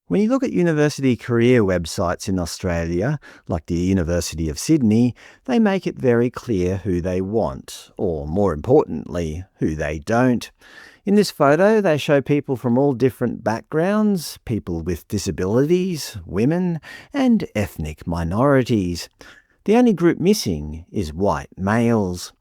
When you look at university career websites in Australia, like the University of Sydney, they make it very clear who they want, or more importantly, who they don't. In this photo, they show people from all different backgrounds, people with disabilities, women, and ethnic minorities. The only group missing is white males.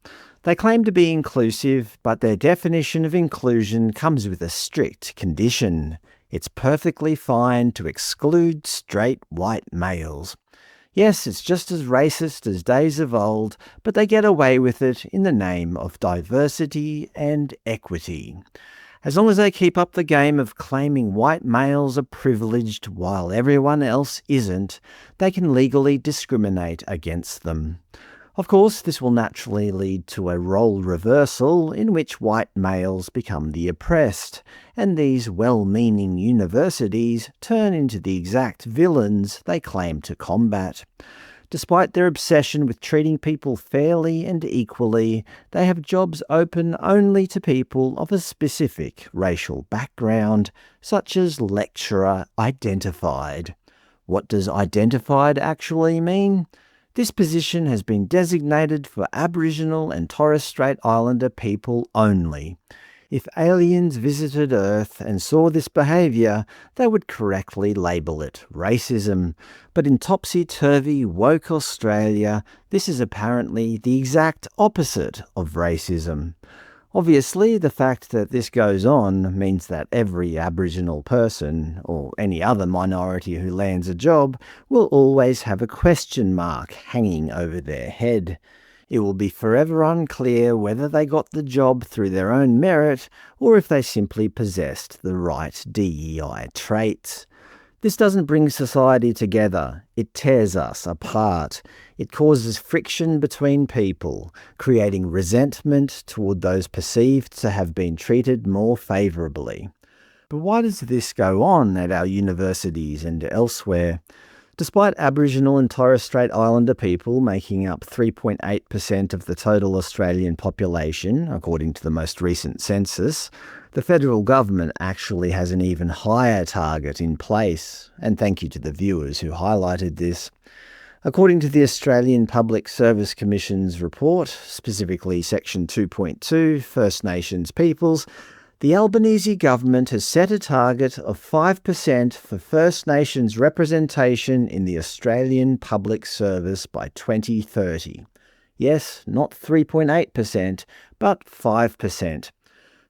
They claim to be inclusive, but their definition of inclusion comes with a strict condition. It's perfectly fine to exclude straight white males. Yes, it's just as racist as days of old, but they get away with it in the name of diversity and equity. As long as they keep up the game of claiming white males are privileged while everyone else isn't, they can legally discriminate against them. Of course, this will naturally lead to a role reversal in which white males become the oppressed, and these well-meaning universities turn into the exact villains they claim to combat. Despite their obsession with treating people fairly and equally, they have jobs open only to people of a specific racial background, such as lecturer identified. What does identified actually mean? This position has been designated for Aboriginal and Torres Strait Islander people only. If aliens visited Earth and saw this behaviour, they would correctly label it racism. But in topsy-turvy woke Australia, this is apparently the exact opposite of racism. Obviously, the fact that this goes on means that every Aboriginal person, or any other minority who lands a job, will always have a question mark hanging over their head. It will be forever unclear whether they got the job through their own merit or if they simply possessed the right DEI traits. This doesn't bring society together, it tears us apart. It causes friction between people, creating resentment toward those perceived to have been treated more favourably. But why does this go on at our universities and elsewhere? Despite Aboriginal and Torres Strait Islander people making up 3.8% of the total Australian population, according to the most recent census, the federal government actually has an even higher target in place, and thank you to the viewers who highlighted this. According to the Australian Public Service Commission's report, specifically Section 2.2, First Nations Peoples, the Albanese government has set a target of 5% for First Nations representation in the Australian public service by 2030. Yes, not 3.8%, but 5%.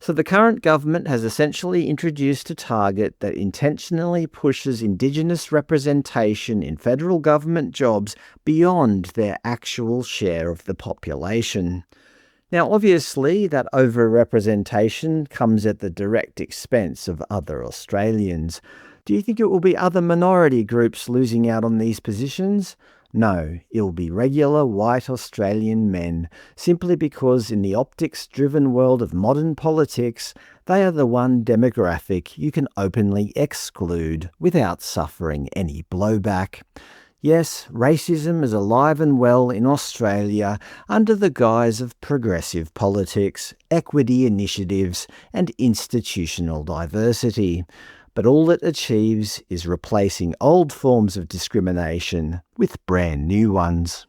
So the current government has essentially introduced a target that intentionally pushes Indigenous representation in federal government jobs beyond their actual share of the population. Now, obviously, that over-representation comes at the direct expense of other Australians. Do you think it will be other minority groups losing out on these positions? No, it will be regular white Australian men, simply because in the optics-driven world of modern politics, they are the one demographic you can openly exclude without suffering any blowback. Yes, racism is alive and well in Australia under the guise of progressive politics, equity initiatives, and institutional diversity. But all it achieves is replacing old forms of discrimination with brand new ones.